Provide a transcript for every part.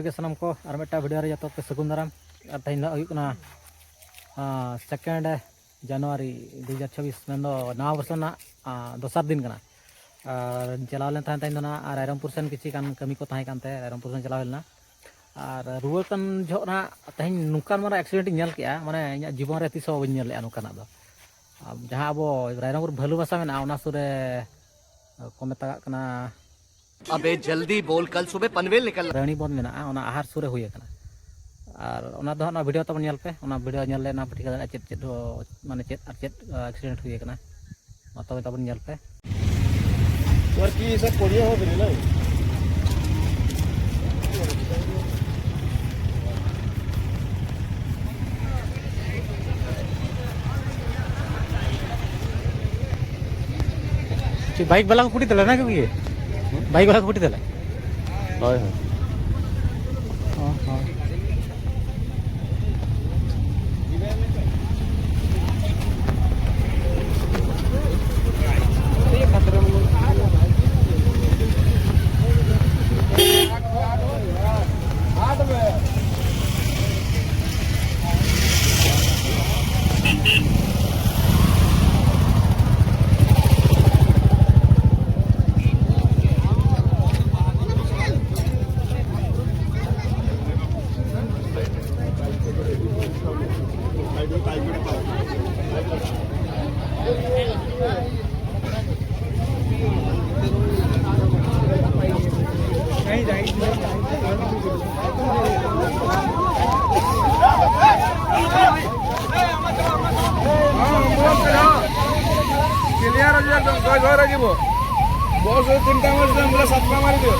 के सनम को और मेटा वीडियो रे जतो पे सगुन दाराम और तेन हुई कना 2 जनवरी 2024 मेंदो नवा वर्ष ना दोसर दिन कना और चलाव लेन तेन दो ना रायरमपुर सेन किसी कान कमी को ताहे कानते रायरमपुर सेन चलाव लेना और रुआ कन जो ना तेन नुकान मारा एक्सीडेंट नेल के माने इᱧᱟᱹᱜ जीवन रे तीसो बन नेल नुकाना दो जहां अब रायरमपुर भलू भाषा में ना सुरे को मेता कना अबे जल्दी बोल, कल सुबह पनवेल निकल रानी बंद में आहार सुरे हुई और वीडियो तब नेल पे वीडियो नेल ले ठीक चेत माने चेत एक्सीडेंट हुई तब तब नेल पे बाइक वाला को पुटी तले ना क्योंकि बाइक वाला को पुटी तले হয় হয় बस 3टा मार 7टा मारी दियो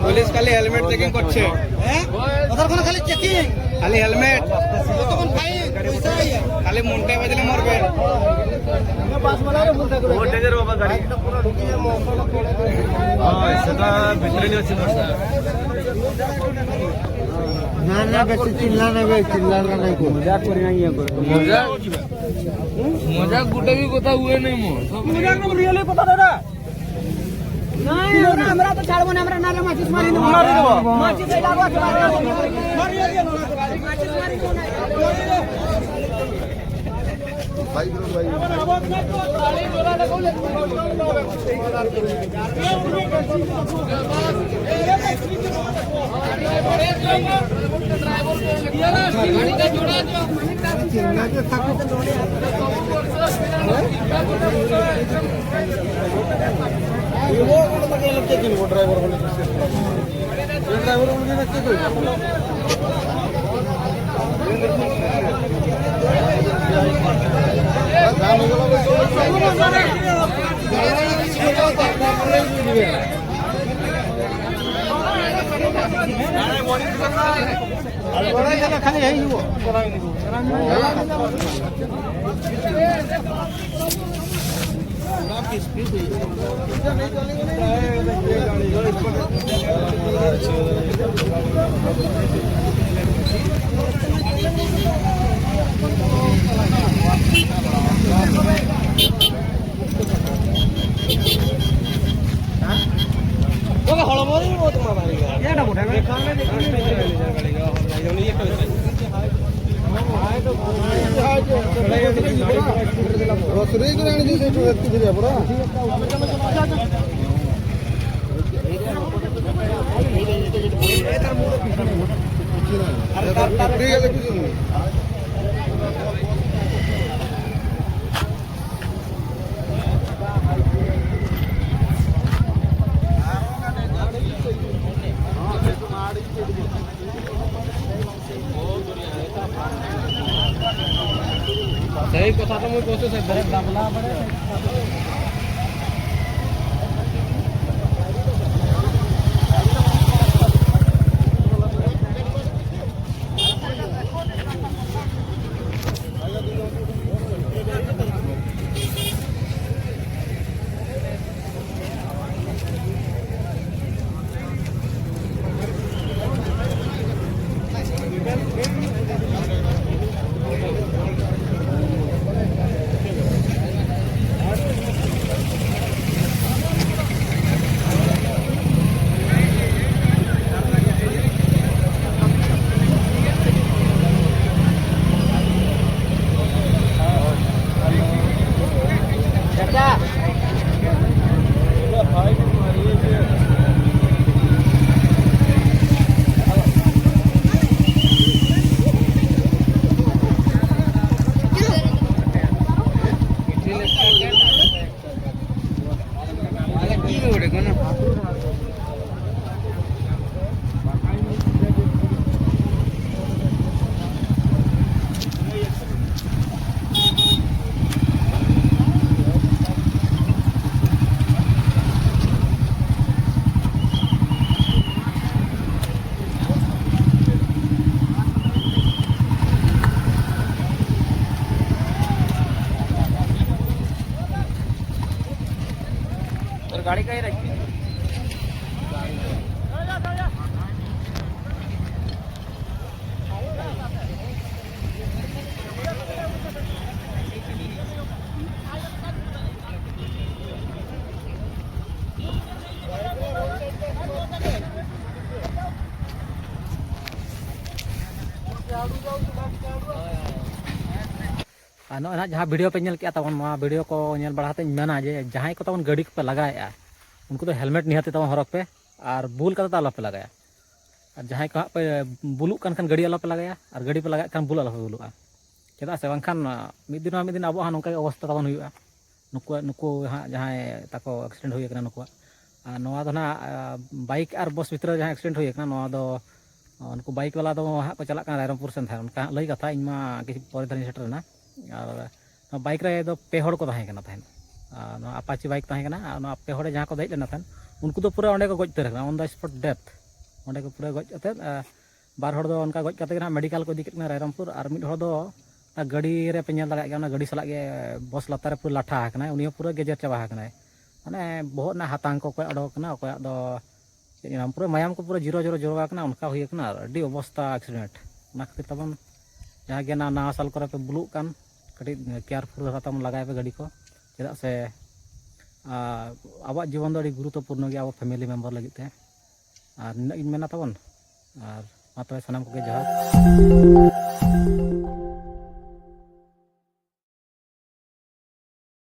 पुलिस खाली हेलमेट चेकिंग करছে खाली चेकिंग खाली हेलमेट खाली मुंटे बजले मरबे पास वाला रे मुंटे वो डेजर बाबा गाड़ी हां सदा भितरे नहीं अछि मोर ना ना बेसी चिल्लाना नहीं को मजाक करिया ये को मजाक गुटे भी কথা हुए नहीं मो मजाक न रियली पता दादा नहीं हमरा तो छाड़बो ना हमरा नाले माचिस मारी दो माचिस ए लागो मारी दियो माचिस मारी को नहीं भाई आवाज मत दो ताली जोरा लगोले गाड़ी का जोड़ा दो चिंगा के थाको वो मुझे लगता है कि वो ड्राइवर बोले मुझे लगता है खाली है वो सही कथा तो मुझे कहते से दरेक दामला बड़े गाड़ी कहीं रखी ना जहाँ वीडियो पे के तब वीडियो को बढ़ाते मेना जे जहाँ को तब गाड़ी पे लगाए उनको तो हेलमेट निहाती तब हरक पे और बुल का आलो पे लगाया और जहाँ को पे बुलुक खान गाड़ी आलो पे लगाया और गाड़ी पे लगा बुल आलो पे बुलुआ चेदा से बाखान मिद दिन अब नौका अवस्था तब हुआ नुकु नुकु हाँ जहाँ ताको एक्सीडेंट होना नुकु ना बाइक और बस भितर जहाँ एक्सीडेंट होना उनको बाइक वाला हाँ को चला रायरमपुर सेन उनका लई कथा इन किसी पर धरी सेटरना और बाइक रे दो पे हड़ को अपाची बाइक पे हड़े जहाँ को दे लेना उनको तो पूरा को गज उतर ऑन द स्पॉट डेथ अंडे को पूरा गज बार हड़ दो उनका गज कते मेडिकल को इदी रायरमपुर और मिड हड़ दो गाड़ी रे पे नेल दाड़ा गाड़ी साला बस लातार पूरा लाठा उनी पूरा गेजर चाबा माने बहुत ना हाथांग को अडोकना पूरा मायाम को पूरा जीरो जीरो जोरवा उनका हुईना अड़ी अवस्था एक्सीडेंट खातिर तब जहाँ के ना नवा साल पे बुलुक कटी केयरफुल तब लगाए पे गाड़ी को चेदा से अब जीवन दो गुरुत्वपूर्ण अब फैमिली मेम्बर लगे और इन मेना तबन और सानाम को जहाँ